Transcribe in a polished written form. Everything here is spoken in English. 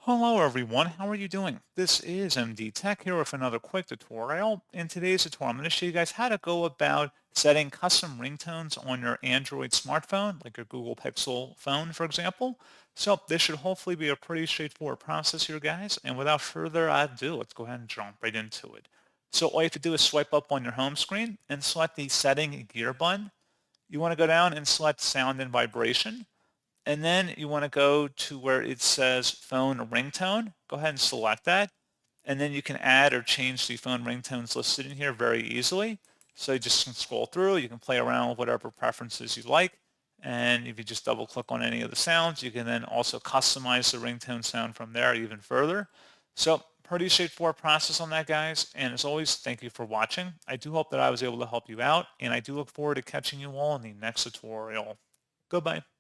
Hello everyone, how are you doing? This is MD Tech here with another quick tutorial. In today's tutorial, I'm going to show you guys how to go about setting custom ringtones on your Android smartphone, like your Google Pixel phone, for example. So this should hopefully be a pretty straightforward process here, guys. And without further ado, let's go ahead and jump right into it. So all you have to do is swipe up on your home screen and select the setting gear button. You want to go down and select sound and vibration. And then you want to go to where it says phone ringtone. Go ahead and select that. And then you can add or change the phone ringtones listed in here very easily. So you just can scroll through. You can play around with whatever preferences you like. And if you just double click on any of the sounds, you can then also customize the ringtone sound from there even further. So pretty straightforward process on that, guys. And as always, thank you for watching. I do hope that I was able to help you out. And I do look forward to catching you all in the next tutorial. Goodbye.